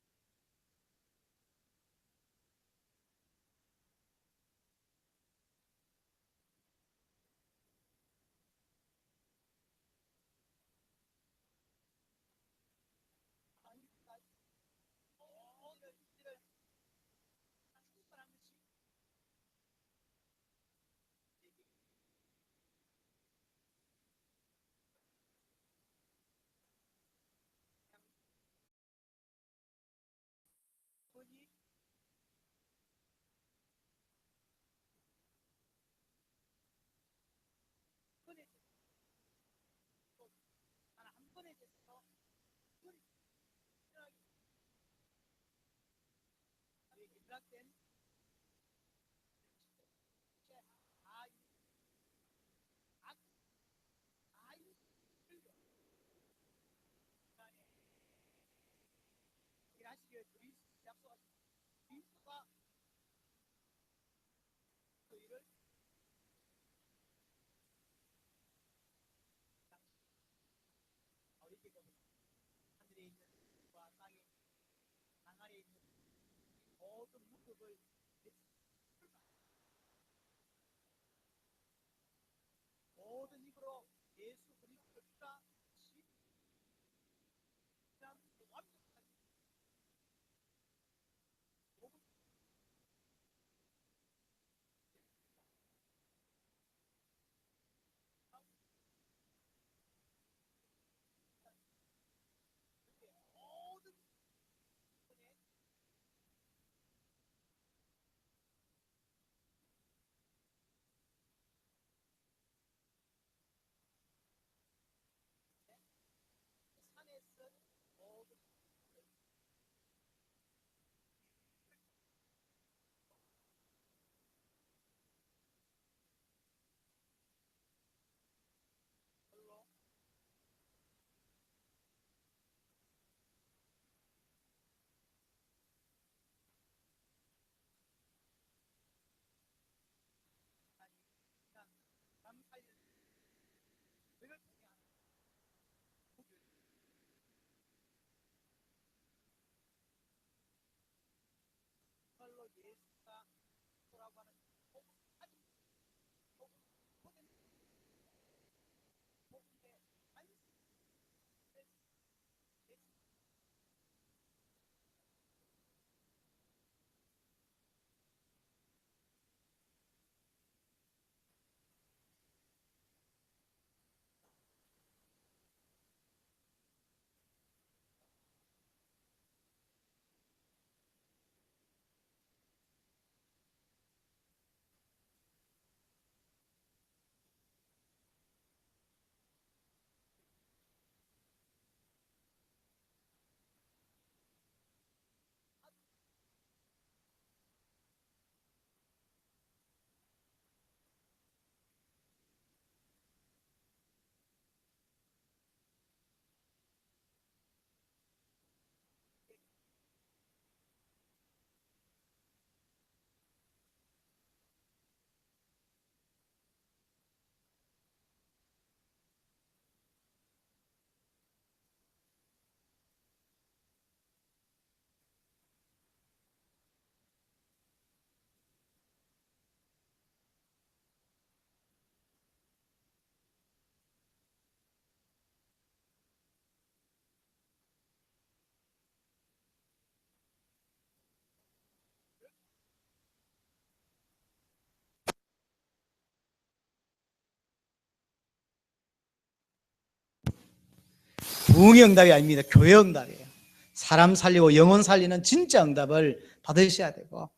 오늘 이들을 충분한 것이 번이 번에 한 번에 대해서 기락된 아이 부흥의 응답이 아닙니다. 교회 응답이에요. 사람 살리고 영혼 살리는 진짜 응답을 받으셔야 되고,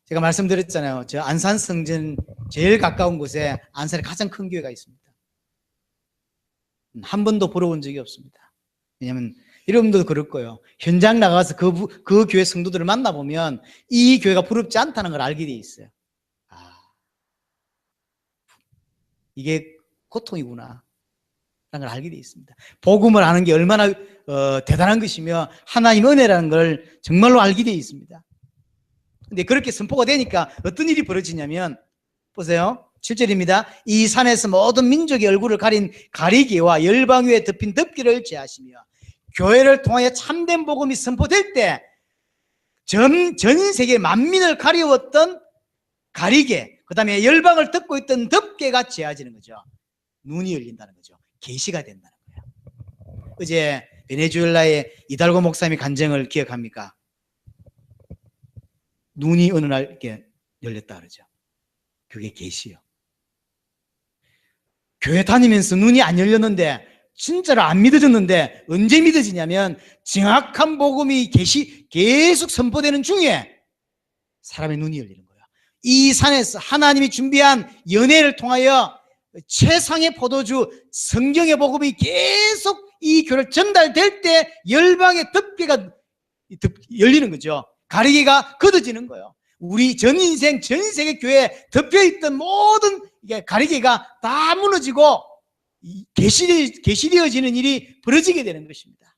제가 말씀드렸잖아요. 저 안산 성전 제일 가까운 곳에 안산에 가장 큰 교회가 있습니다. 한 번도 보러 온 적이 없습니다. 왜냐하면 여러분도 그럴 거예요. 현장 나가서 그 교회 성도들을 만나보면 이 교회가 부럽지 않다는 걸 알게 돼 있어요. 이게 고통이구나 라는 걸 알게 돼 있습니다. 복음을 아는 게 얼마나 대단한 것이며 하나님 은혜라는 걸 정말로 알게 돼 있습니다. 근데 그렇게 선포가 되니까 어떤 일이 벌어지냐면, 보세요. 7절입니다. 이 산에서 모든 민족의 얼굴을 가린 가리개와 열방 위에 덮인 덮개를 제하시며, 교회를 통하여 참된 복음이 선포될 때 전 세계 만민을 가리웠던 가리개, 그 다음에 열방을 덮고 있던 덮개가 제하지는 거죠. 눈이 열린다는 거죠. 계시가 된다는 거예요. 어제 베네수엘라의 이달고 목사님의 간증을 기억합니까? 눈이 어느 날 이렇게 열렸다 그러죠. 그게 계시요. 교회 다니면서 눈이 안 열렸는데, 진짜로 안 믿어졌는데 언제 믿어지냐면 정확한 복음이 계속 선포되는 중에 사람의 눈이 열리는 거예요. 이 산에서 하나님이 준비한 연회를 통하여 최상의 포도주 성경의 복음이 계속 이 교회를 전달될 때 열방의 덮개가 열리는 거죠. 가리개가 걷어지는 거예요. 우리 전 인생 전 세계 교회에 덮여있던 모든 가리개가 다 무너지고 계시되어지는 일이 벌어지게 되는 것입니다.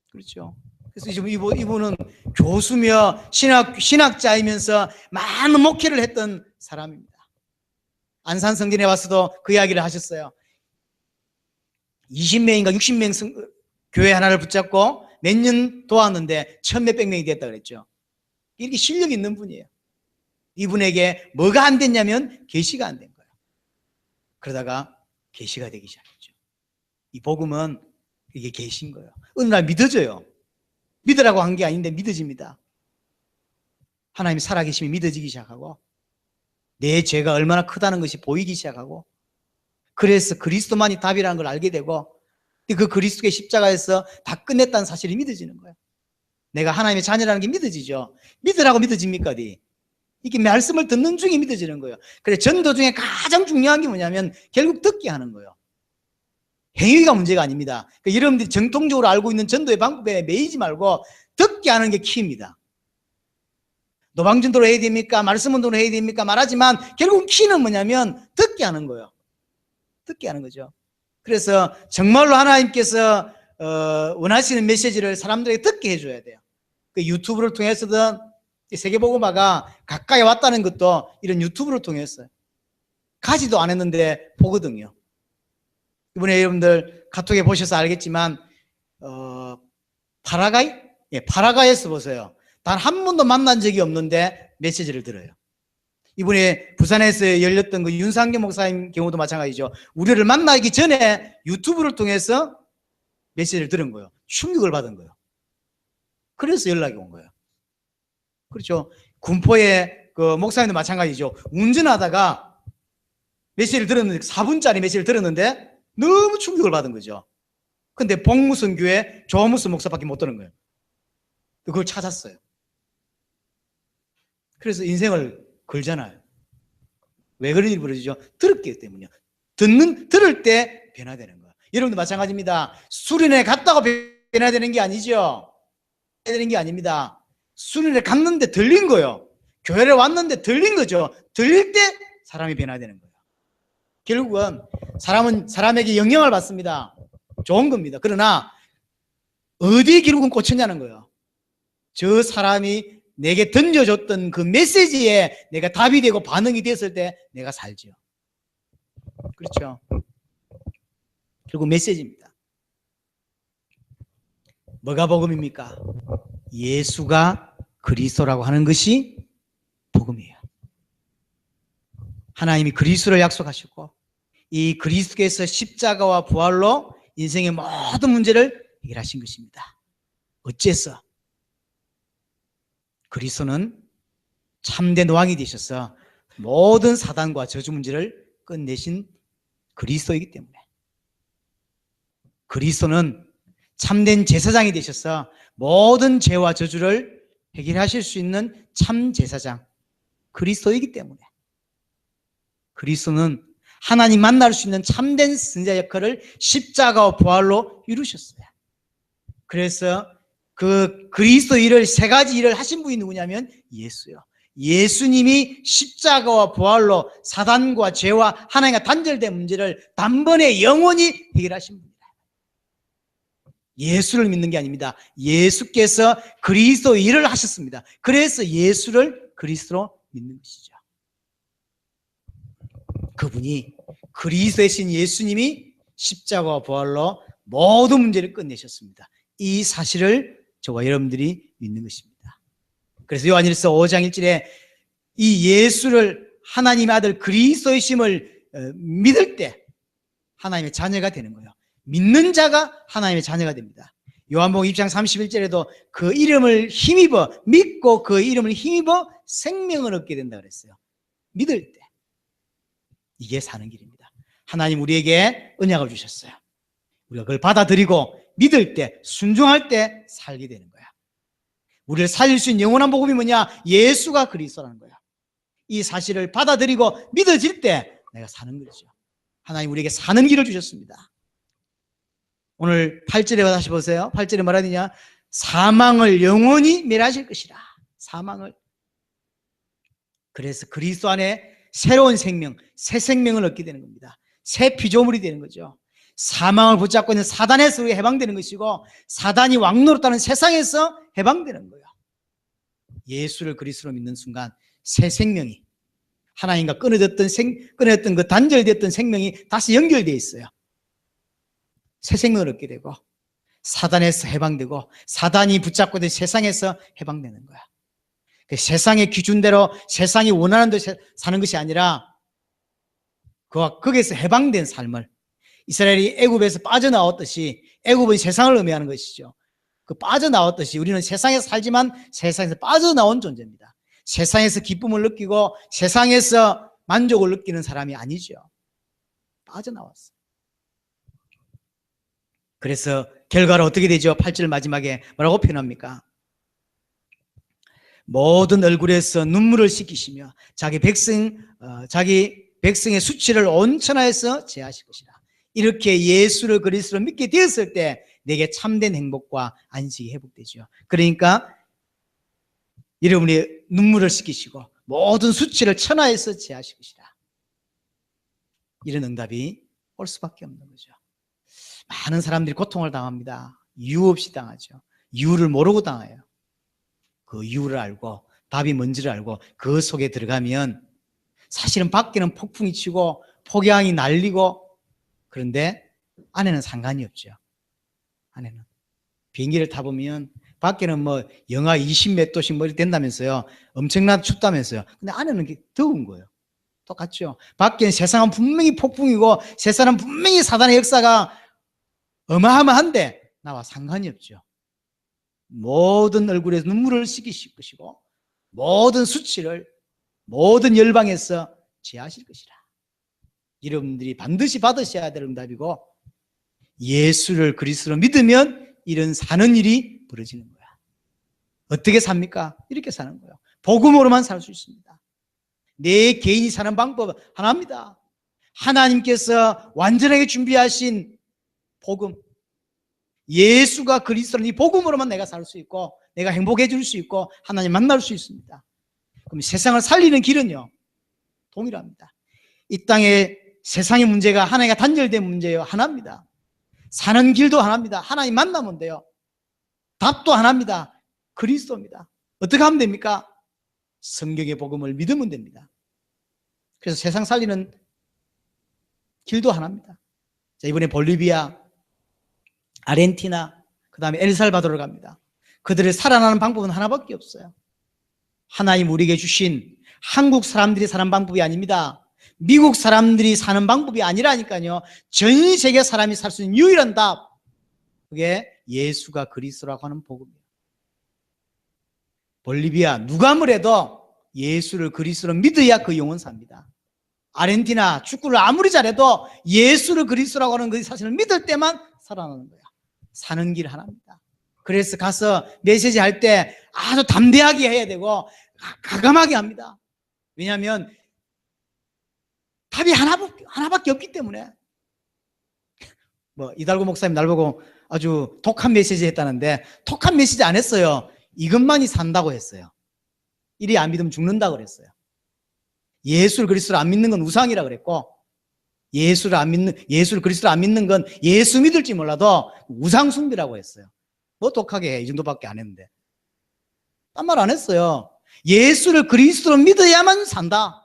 그렇죠. 그래서 지금 이분은 교수며 신학자이면서 많은 목회를 했던 사람입니다. 안산 성전에 와서도 그 이야기를 하셨어요. 20명인가 60명 교회 하나를 붙잡고 몇 년 도왔는데 1,몇백 명이 됐다 그랬죠. 이렇게 실력이 있는 분이에요. 이분에게 뭐가 안 됐냐면 계시가 안 된 거예요. 그러다가 계시가 되기 시작했죠. 이 복음은 이게 계신 거예요. 어느 날 믿어져요. 믿으라고 한 게 아닌데 믿어집니다. 하나님이 살아계심이 믿어지기 시작하고 내 죄가 얼마나 크다는 것이 보이기 시작하고 그래서 그리스도만이 답이라는 걸 알게 되고 그 그리스도의 십자가에서 다 끝냈다는 사실이 믿어지는 거예요. 내가 하나님의 자녀라는 게 믿어지죠. 믿으라고 믿어집니까? 이게 말씀을 듣는 중에 믿어지는 거예요. 그래 전도 중에 가장 중요한 게 뭐냐면 결국 듣게 하는 거예요. 행위가 문제가 아닙니다. 그러니까 여러분들이 정통적으로 알고 있는 전도의 방법에 매이지 말고 듣게 하는 게 키입니다. 노방전도로 해야 됩니까? 말씀운동으로 해야 됩니까? 말하지만 결국 키는 뭐냐면 듣게 하는 거예요. 듣게 하는 거죠. 그래서 정말로 하나님께서 원하시는 메시지를 사람들에게 듣게 해줘야 돼요. 그 유튜브를 통해서든 세계복음화가 가까이 왔다는 것도 이런 유튜브를 통해서 가지도 않았는데 보거든요. 이번에 여러분들 카톡에 보셔서 알겠지만 파라과이? 예, 파라과이에서 보세요. 단 한 번도 만난 적이 없는데 메시지를 들어요. 이번에 부산에서 열렸던 그 윤상경 목사님 경우도 마찬가지죠. 우리를 만나기 전에 유튜브를 통해서 메시지를 들은 거예요. 충격을 받은 거예요. 그래서 연락이 온 거예요. 그렇죠. 군포의 그 목사님도 마찬가지죠. 운전하다가 메시지를 들었는데 4분짜리 메시지를 들었는데 너무 충격을 받은 거죠. 근데 복무선 교회 조무선 목사밖에 못 들은 거예요. 그걸 찾았어요. 그래서 인생을 걸잖아요. 왜 그런 일이 벌어지죠? 들었기 때문이요. 들을 때 변화되는 거예요. 여러분도 마찬가지입니다. 수련회 갔다고 변화되는 게 아니죠. 되는 게 아닙니다. 수련회 갔는데 들린 거예요. 교회를 왔는데 들린 거죠. 들릴 때 사람이 변화되는 거예요. 결국은 사람은 사람에게 영향을 받습니다. 좋은 겁니다. 그러나 어디에 결국은 꽂혔냐는 거예요. 저 사람이 내게 던져줬던 그 메시지에 내가 답이 되고 반응이 됐을 때 내가 살죠. 그렇죠. 결국 메시지입니다. 뭐가 복음입니까? 예수가 그리스도라고 하는 것이 복음이에요. 하나님이 그리스도를 약속하셨고 이 그리스도께서 십자가와 부활로 인생의 모든 문제를 해결하신 것입니다. 어째서? 그리스도는 참된 왕이 되셔서 모든 사단과 저주 문제를 끝내신 그리스도이기 때문에 그리스도는 참된 제사장이 되셔서 모든 죄와 저주를 해결하실 수 있는 참 제사장 그리스도이기 때문에 그리스도는 하나님 만날 수 있는 참된 선지자 역할을 십자가와 부활로 이루셨어요. 그래서 그 그리스도 일을 세 가지 일을 하신 분이 누구냐면 예수요. 예수님이 십자가와 부활로 사단과 죄와 하나님과 단절된 문제를 단번에 영원히 해결하신 분이다. 예수를 믿는 게 아닙니다. 예수께서 그리스도 일을 하셨습니다. 그래서 예수를 그리스도로 믿는 것이죠. 그분이 그리스도이신 예수님이 십자가와 부활로 모든 문제를 끝내셨습니다. 이 사실을 저와 여러분들이 믿는 것입니다. 그래서 요한일서 5장 1절에 이 예수를 하나님의 아들 그리스도이심을 믿을 때 하나님의 자녀가 되는 거예요. 믿는 자가 하나님의 자녀가 됩니다. 요한복음 2장 31절에도 그 이름을 힘입어 믿고 그 이름을 힘입어 생명을 얻게 된다 그랬어요. 믿을 때 이게 사는 길입니다. 하나님 우리에게 언약을 주셨어요. 우리가 그걸 받아들이고 믿을 때 순종할 때 살게 되는 거야. 우리를 살릴 수 있는 영원한 복음이 뭐냐? 예수가 그리스도라는 거야. 이 사실을 받아들이고 믿어질 때 내가 사는 거죠. 하나님 우리에게 사는 길을 주셨습니다. 오늘 8절에 다시 보세요. 8절에 뭐라 하느냐? 사망을 영원히 멸하실 것이라. 사망을. 그래서 그리스도 안에 새로운 생명, 새 생명을 얻게 되는 겁니다. 새 피조물이 되는 거죠. 사망을 붙잡고 있는 사단에서 우리가 해방되는 것이고, 사단이 왕노릇하는 세상에서 해방되는 거예요. 예수를 그리스도로 믿는 순간 새 생명이, 하나님과 끊어졌던 그 단절됐던 생명이 다시 연결되어 있어요. 새 생명을 얻게 되고, 사단에서 해방되고, 사단이 붙잡고 있는 세상에서 해방되는 거야. 그 세상의 기준대로 세상이 원하는 대로 사는 것이 아니라 거기에서 해방된 삶을, 이스라엘이 애굽에서 빠져나왔듯이, 애굽은 세상을 의미하는 것이죠. 그 빠져나왔듯이 우리는 세상에서 살지만 세상에서 빠져나온 존재입니다. 세상에서 기쁨을 느끼고 세상에서 만족을 느끼는 사람이 아니죠. 빠져나왔어요. 그래서 결과로 어떻게 되죠? 8절 마지막에 뭐라고 표현합니까? 모든 얼굴에서 눈물을 씻기시며 자기 백성의 수치를 온 천하에서 제하실 것이라. 이렇게 예수를 그리스도로 믿게 되었을 때 내게 참된 행복과 안식이 회복되죠. 그러니까 여러분이 눈물을 씻기시고 모든 수치를 천하에서 제하실 것이라. 이런 응답이 올 수밖에 없는 거죠. 많은 사람들이 고통을 당합니다. 이유 없이 당하죠. 이유를 모르고 당해요. 그 이유를 알고 답이 뭔지를 알고 그 속에 들어가면 사실은 밖에는 폭풍이 치고 폭양이 날리고, 그런데 안에는 상관이 없죠. 안에는 비행기를 타보면 밖에는 뭐 영하 20몇 도씩 뭐 이렇게 된다면서요. 엄청나게 춥다면서요. 근데 안에는 더운 거예요. 똑같죠. 밖에는 세상은 분명히 폭풍이고 세상은 분명히 사단의 역사가 어마어마한데 나와 상관이 없죠. 모든 얼굴에서 눈물을 씻기실 것이고 모든 수치를 모든 열방에서 제하실 것이라. 여러분들이 반드시 받으셔야 될 응답이고, 예수를 그리스도로 믿으면 이런 사는 일이 벌어지는 거야. 어떻게 삽니까? 이렇게 사는 거예요. 복음으로만 살 수 있습니다. 내 개인이 사는 방법은 하나입니다. 하나님께서 완전하게 준비하신 복음, 예수가 그리스도는 이 복음으로만 내가 살 수 있고 내가 행복해질 수 있고 하나님 만날 수 있습니다. 그럼 세상을 살리는 길은요 동일합니다. 이 땅에 세상의 문제가 하나님과 단절된 문제예요. 하나입니다. 사는 길도 하나입니다. 하나님 만나면 돼요. 답도 하나입니다. 그리스도입니다. 어떻게 하면 됩니까? 성경의 복음을 믿으면 됩니다. 그래서 세상 살리는 길도 하나입니다. 자, 이번에 볼리비아, 아르헨티나, 그 다음에 엘살바도르를 갑니다. 그들을 살아나는 방법은 하나밖에 없어요. 하나님 우리에게 주신 한국 사람들이 사는 방법이 아닙니다. 미국 사람들이 사는 방법이 아니라니까요. 전 세계 사람이 살 수 있는 유일한 답, 그게 예수가 그리스도라고 하는 복음이에요. 볼리비아 누가 뭐래도 예수를 그리스도로 믿어야 그 영혼 삽니다. 아르헨티나 축구를 아무리 잘해도 예수를 그리스도라고 하는 그 사실을 믿을 때만 살아나는 거야. 사는 길 하나입니다. 그래서 가서 메시지 할 때 아주 담대하게 해야 되고 가감하게 합니다. 왜냐하면 답이 하나밖에 없기 때문에. 뭐 이달구 목사님 날 보고 아주 독한 메시지 했다는데, 독한 메시지 안 했어요. 이것만이 산다고 했어요. 이리 안 믿으면 죽는다고 그랬어요. 예수를 그리스도를 안 믿는 건 우상이라 그랬고, 예수를 그리스도를 안 믿는 건 예수 믿을지 몰라도 우상 숭배라고 했어요. 뭐 독하게 해, 이 정도밖에 안 했는데. 딴 말 안 했어요. 예수를 그리스도로 믿어야만 산다.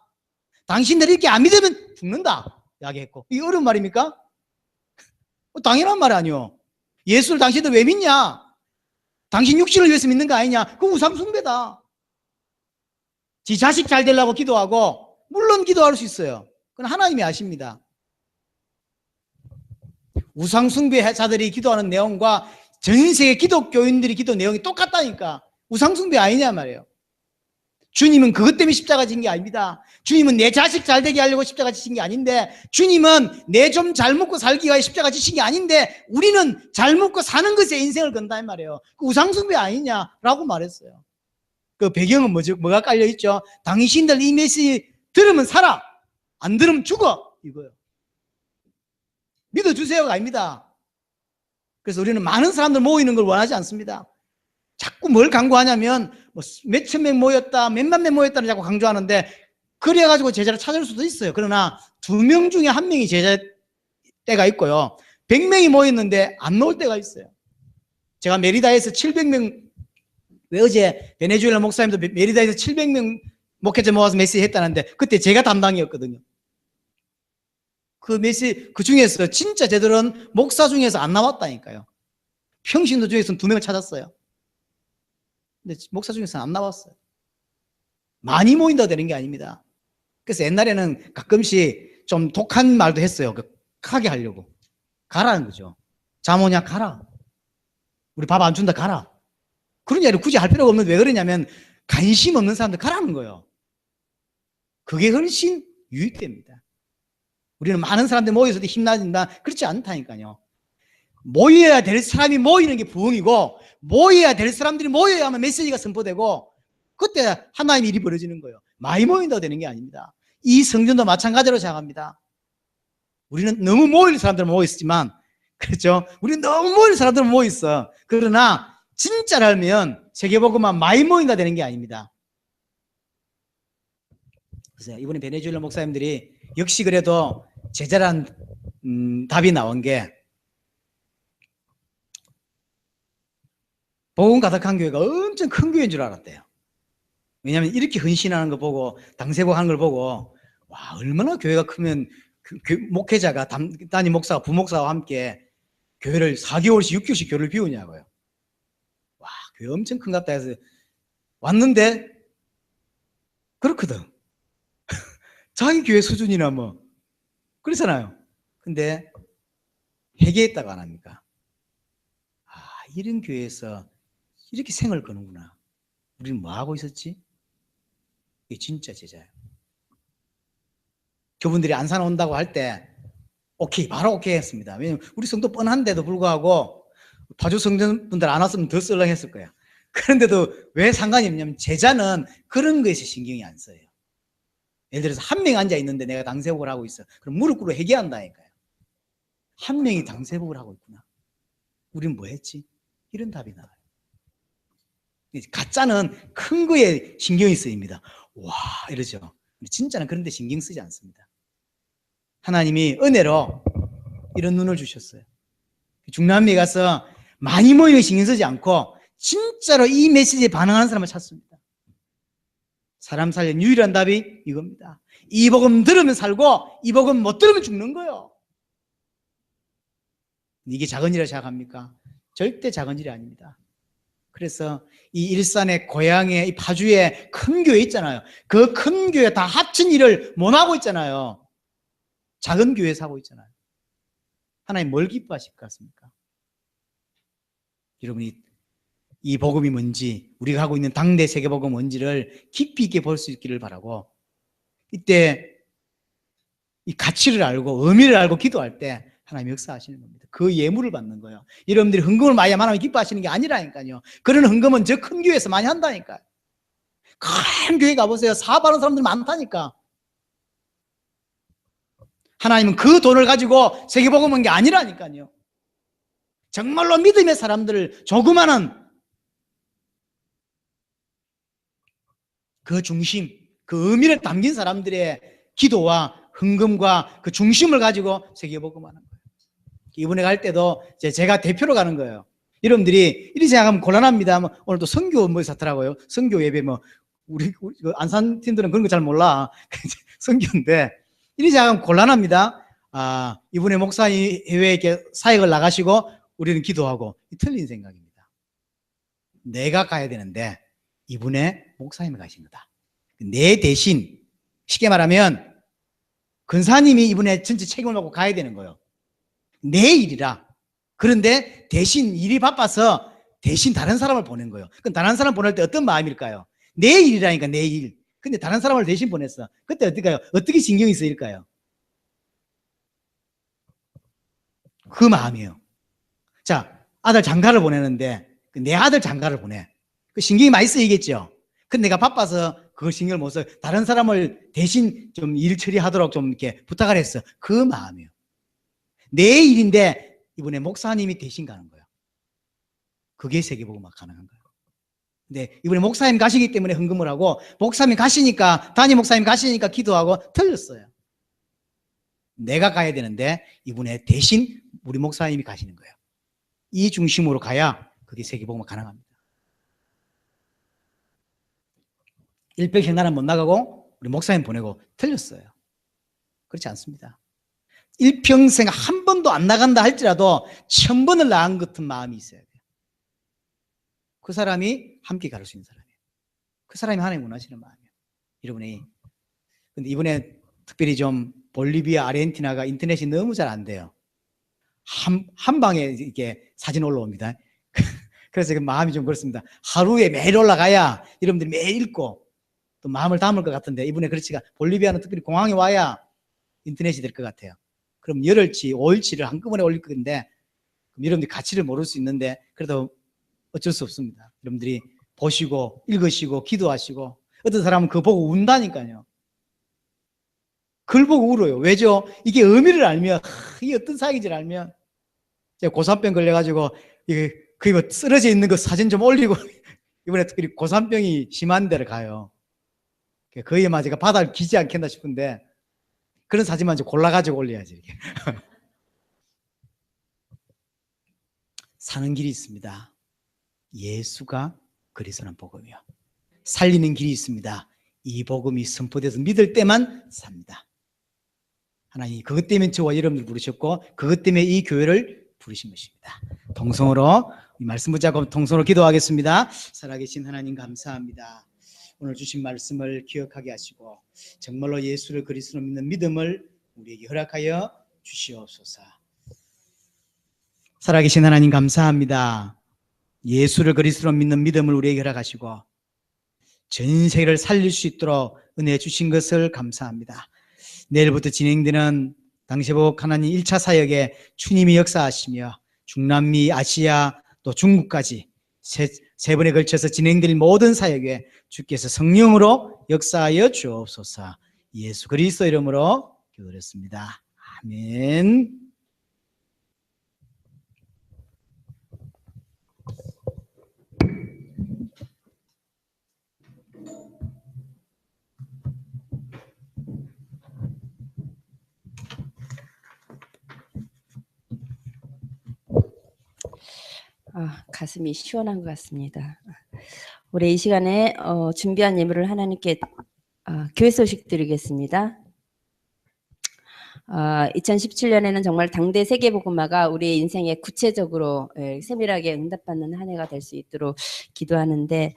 당신들이 이렇게 안 믿으면 죽는다 이야기했고, 이게 어려운 말입니까? 당연한 말 아니요. 예수를 당신들 왜 믿냐? 당신 육신을 위해서 믿는 거 아니냐? 그 우상 숭배다. 지 자식 잘 되려고 기도하고, 물론 기도할 수 있어요. 그건 하나님이 아십니다. 우상 숭배자들이 기도하는 내용과 전 세계 기독교인들이 기도 내용이 똑같다니까. 우상 숭배 아니냐 말이에요. 주님은 그것 때문에 십자가 진 게 아닙니다. 주님은 내 자식 잘 되게 하려고 십자가 지신 게 아닌데, 주님은 내 좀 잘 먹고 살기 위해 십자가 지신 게 아닌데, 우리는 잘 먹고 사는 것에 인생을 건다 이 말이에요. 그 우상숭배 아니냐라고 말했어요. 그 배경은 뭐가 깔려있죠? 당신들 이 메시지 들으면 살아, 안 들으면 죽어, 이거요. 믿어주세요가 아닙니다. 그래서 우리는 많은 사람들 모이는 걸 원하지 않습니다. 자꾸 뭘 강조하냐면 뭐 몇천 명 모였다, 몇만 명 모였다를 자꾸 강조하는데, 그래가지고 제자를 찾을 수도 있어요. 그러나 2명 중에 1명이 제자 때가 있고요, 100명이 모였는데 안 나올 때가 있어요. 제가 메리다에서 700명, 왜 어제 베네수엘라 목사님도 메리다에서 700명 목회자 모아서 메시지 했다는데 그때 제가 담당이었거든요. 그 메시지, 그 중에서 진짜 제대로는 목사 중에서 안 나왔다니까요. 평신도 중에서는 2명을 찾았어요. 근데 목사 중에서는 안 나왔어요. 많이 모인다 되는 게 아닙니다. 그래서 옛날에는 가끔씩 좀 독한 말도 했어요. 하게 하려고. 가라는 거죠. 자모냐 가라. 우리 밥 안 준다 가라. 그런 이야기를 굳이 할 필요가 없는데 왜 그러냐면 관심 없는 사람들 가라는 거예요. 그게 훨씬 유익됩니다. 우리는 많은 사람들 모여서 힘나진다. 그렇지 않다니까요. 모여야 될 사람이 모이는 게 부흥이고 모여야 될 사람들이 모여야만 메시지가 선포되고 그때 하나님의 일이 벌어지는 거예요. 많이 모인다고 되는 게 아닙니다. 이 성전도 마찬가지로 생각합니다. 우리는 너무 모일 사람들은 모였지만 그렇죠? 우리는 너무 모일 사람들은 모였어. 그러나 진짜로 하면 세계복음만 많이 모인다 되는 게 아닙니다. 그래서 이번에 베네수엘라 목사님들이 역시 그래도 제자란 답이 나온 게 복음 가득한 교회가 엄청 큰 교회인 줄 알았대요. 왜냐하면 이렇게 헌신하는 거 보고 당세복 하는 걸 보고 와 얼마나 교회가 크면 목회자가 담임 목사가 부목사와 함께 교회를 4개월씩 6개월씩 교회를 비우냐고요. 와 교회 엄청 큰가 보다 해서 왔는데 그렇거든. 자기 교회 수준이나 뭐 그렇잖아요. 근데 회개했다고 안 합니까? 아 이런 교회에서 이렇게 생을 거는구나. 우리는 뭐 하고 있었지? 이게 진짜 제자예요. 교분들이 안산 온다고 할 때 오케이 바로 오케이 했습니다. 왜냐면 우리 성도 뻔한데도 불구하고 파주 성전분들 안 왔으면 더 썰렁했을 거야. 그런데도 왜 상관이 없냐면 제자는 그런 거에서 신경이 안 써요. 예를 들어서 한 명 앉아 있는데 내가 당세복을 하고 있어. 그럼 무릎 꿇어 회개한다니까요. 한 명이 당세복을 하고 있구나. 우리는 뭐 했지? 이런 답이 나와요. 가짜는 큰 거에 신경이 쓰입니다. 와 이러죠. 진짜는 그런 데 신경 쓰지 않습니다. 하나님이 은혜로 이런 눈을 주셨어요. 중남미에 가서 많이 모이는 신경 쓰지 않고 진짜로 이 메시지에 반응하는 사람을 찾습니다. 사람 살린 유일한 답이 이겁니다. 이 복음 들으면 살고 이 복음 못 들으면 죽는 거예요. 이게 작은 일이라 생각합니까? 절대 작은 일이 아닙니다. 그래서 이 일산의 고향에 이 파주에 큰 교회 있잖아요. 그 큰 교회 다 합친 일을 못 하고 있잖아요. 작은 교회에서 하고 있잖아요. 하나님 뭘 기뻐하실 것 같습니까? 여러분이 이 복음이 뭔지 우리가 하고 있는 당대 세계복음 뭔지를 깊이 있게 볼 수 있기를 바라고 이때 이 가치를 알고 의미를 알고 기도할 때 하나님 역사하시는 겁니다. 그 예물을 받는 거예요. 여러분들이 헌금을 많이 하면 하나님 기뻐하시는 게 아니라니까요. 그런 헌금은 저 큰 교회에서 많이 한다니까요. 큰 교회 가보세요. 사업하는 사람들 많다니까. 하나님은 그 돈을 가지고 세계복음한 게 아니라니까요. 정말로 믿음의 사람들을 조그마한 그 중심, 그 의미를 담긴 사람들의 기도와 헌금과 그 중심을 가지고 세계복음하는 거예요. 이번에 갈 때도 제가 대표로 가는 거예요. 여러분들이 이리 생각하면 곤란합니다. 오늘 또 선교 뭐 있었더라고요. 선교 예배 우리 안산 팀들은 그런 거 잘 몰라. 선교인데 이리 생각하면 곤란합니다. 아 이번에 목사님 해외에 이렇게 사역을 나가시고 우리는 기도하고 틀린 생각입니다. 내가 가야 되는데 이분의 목사님이 가신 거다. 내 대신 쉽게 말하면 근사님이 이분의 전체 책임을 맡고 가야 되는 거예요. 내 일이라. 그런데 대신 일이 바빠서 대신 다른 사람을 보낸 거예요. 그럼 다른 사람 보낼 때 어떤 마음일까요? 내 일이라니까 내 일. 근데 다른 사람을 대신 보냈어. 그때 어떨까요? 어떻게 신경이 쓰일까요? 그 마음이에요. 자, 아들 장가를 보내는데 내 아들 장가를 보내. 그 신경이 많이 쓰이겠죠. 근데 내가 바빠서 그걸 신경을 못 써요. 다른 사람을 대신 좀 일 처리하도록 좀 이렇게 부탁을 했어. 그 마음이에요. 내 일인데 이번에 목사님이 대신 가는 거예요. 그게 세계복음화 가능한 거예요. 근데 이번에 목사님 가시기 때문에 헌금을 하고 목사님 가시니까 담임 목사님 가시니까 기도하고 틀렸어요. 내가 가야 되는데 이분의 대신 우리 목사님이 가시는 거예요. 이 중심으로 가야 그게 세계복음화 가능합니다. 일평생 나는 못 나가고 우리 목사님 보내고 틀렸어요. 그렇지 않습니다. 일평생 한 번도 안 나간다 할지라도 1000번을 나간 것 같은 마음이 있어야 돼요. 그 사람이 함께 가를 수 있는 사람이에요. 그 사람이 하나님 원하시는 마음이에요. 여러분이. 근데 이번에 특별히 좀 볼리비아, 아르헨티나가 인터넷이 너무 잘 안 돼요. 한 방에 이렇게 사진 올라옵니다. 그래서 그 마음이 좀 그렇습니다. 하루에 매일 올라가야 여러분들이 매일 읽고 또 마음을 담을 것 같은데 이번에 그렇지가 볼리비아는 특별히 공항에 와야 인터넷이 될 것 같아요. 그럼 열흘치, 5일치를 한꺼번에 올릴 건데 여러분들이 가치를 모를 수 있는데 그래도 어쩔 수 없습니다. 여러분들이 보시고 읽으시고 기도하시고 어떤 사람은 그거 보고 운다니까요. 그걸 보고 울어요. 왜죠? 이게 의미를 알면 이게 어떤 사역인지를 알면 제가 고산병 걸려가지고 이게 거의 뭐 쓰러져 있는 거 사진 좀 올리고 이번에 특별히 고산병이 심한 데를 가요. 거의 막 제가 바다를 기지 않겠나 싶은데 그런 사진만 좀 골라가지고 올려야지. 이렇게. 사는 길이 있습니다. 예수가 그리스도는 복음이요. 살리는 길이 있습니다. 이 복음이 선포돼서 믿을 때만 삽니다. 하나님 그것 때문에 저와 여러분들 부르셨고 그것 때문에 이 교회를 부르신 것입니다. 동성으로 이 말씀 붙잡고 동성으로 기도하겠습니다. 살아계신 하나님 감사합니다. 오늘 주신 말씀을 기억하게 하시고 정말로 예수를 그리스도로 믿는 믿음을 우리에게 허락하여 주시옵소서. 살아계신 하나님 감사합니다. 예수를 그리스도로 믿는 믿음을 우리에게 허락하시고 전 세계를 살릴 수 있도록 은혜 주신 것을 감사합니다. 내일부터 진행되는 당시복 하나님 1차 사역에 주님이 역사하시며 중남미, 아시아 또 중국까지 세 번에 걸쳐서 진행될 모든 사역에 주께서 성령으로 역사하여 주옵소서. 예수 그리스도 이름으로 기도드렸습니다. 아멘. 가슴이 시원한 것 같습니다. 올해 이 시간에 준비한 예물을 하나님께 교회 소식 드리겠습니다. 2017년에는 정말 당대 세계복음화가 우리의 인생에 구체적으로 세밀하게 응답받는 한 해가 될 수 있도록 기도하는데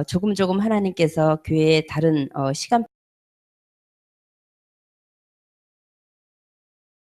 조금 하나님께서 교회의 다른 시간